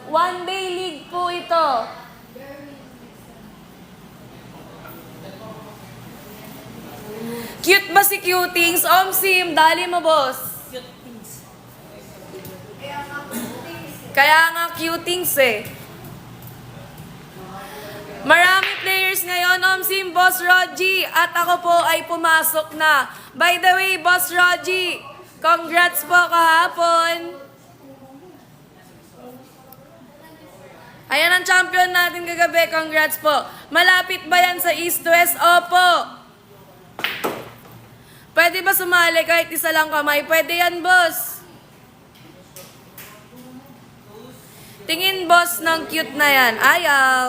One-day league po ito. Cute ba si Cutings? Sim, dali mo, boss. Kaya nga Cutings eh. Marami players ngayon, Sim, Boss Rogie. At ako po ay pumasok na. By the way, Boss Rogie, congrats po kahapon. Ayan ang champion natin kagabi. Congrats po. Malapit ba yan sa East West? Opo. Pwede ba sumali kahit isa lang kamay? Pwede yan, boss. Tingin, boss, ng cute na yan. Ayaw.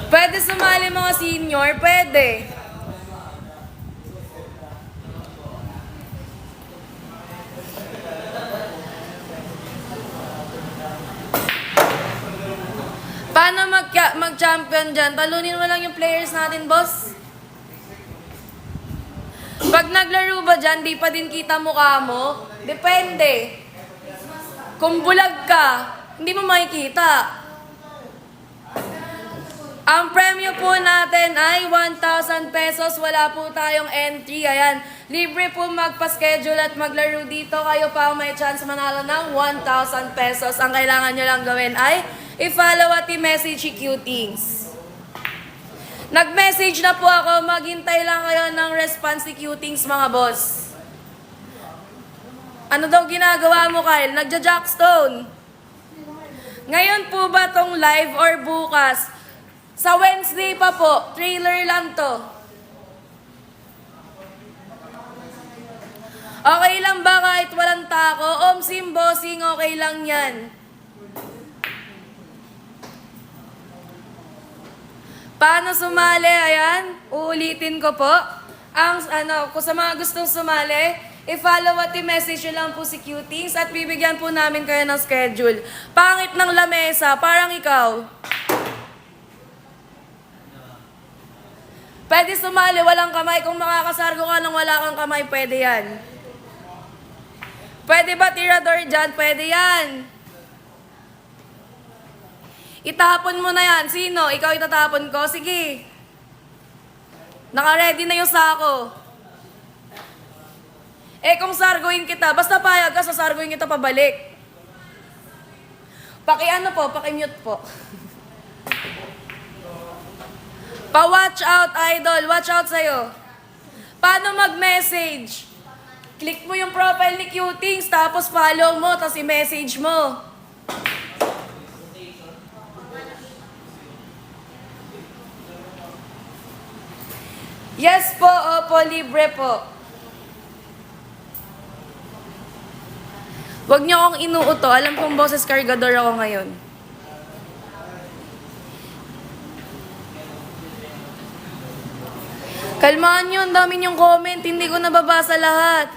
Pwede sumali mga senior? Pwede. Paano mag-champion dyan? Talunin mo lang yung players natin, boss. Pag naglaro ba dyan, di pa din kita mukha mo? Depende. Kung bulag ka, hindi mo makikita. Ang premyo po natin ay 1,000 pesos. Wala po tayong entry. Ayan. Libre po magpa-schedule at maglaro dito. Kayo pa may chance manalo ng 1,000 pesos. Ang kailangan nyo lang gawin ay i-follow at i-message si Cutings. Nag-message na po ako. Maghintay lang kayo ng response si Cutings, mga boss. Ano daw ginagawa mo, Kyle? Nagja-jackstone. Ngayon po ba tong live or bukas? Sa Wednesday pa po. Trailer lang to. Okay lang ba kahit walang tako? Sim, bossing, okay lang yan. Paano sumali? Ayan, uulitin ko po. Kung sa mga gustong sumali, i-follow at i-message nyo lang po si Cutings at bibigyan po namin kayo ng schedule. Pangit ng lamesa, parang ikaw. Pwede sumali, walang kamay. Kung makakasargo ka nang wala kang kamay, pwede yan. Pwede ba tirador dyan? Pwede yan. Itapon mo na yan. Sino? Ikaw itatapon ko? Sige. Naka-ready na yung sako. Kung sarguin kita, basta payag ka, sasarguin kita pabalik. Paki-ano po, paki-mute po. Pa-watch out, idol. Watch out sa'yo. Paano mag-message? Click mo yung profile ni Cutings, tapos follow mo, tapos i-message mo. Yes po, opo, libre po. Huwag niyo akong inuuto. Alam kong boses cargador ako ngayon. Kalmaan nyo, ang dami niyong comment. Hindi ko nababasa lahat.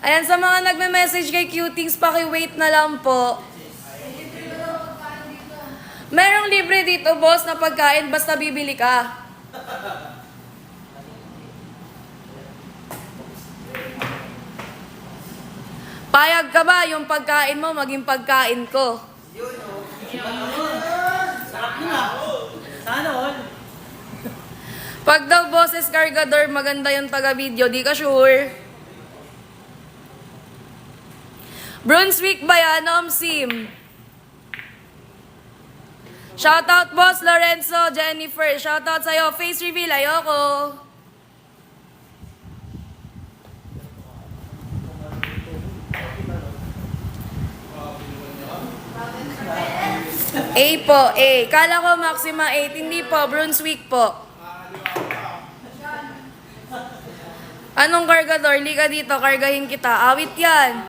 Ayan, sa mga nagme-message kay Cutings, paki-wait na lang po. Merong libre dito, boss, na pagkain basta bibili ka. Payag ka ba yung pagkain mo maging pagkain ko? Sarap na. Sana all. Pag daw boses cargador, maganda yung taga-video, di ka sure? Brunswick ba yan, Sim? Shoutout, boss Lorenzo, Jennifer. Shoutout sa'yo. Face reveal, ayoko. A po, A. Kala ko Maxima 8. Hindi po, Brunswick po. Anong cargador? Lika dito, kargahin kita. Awit yan.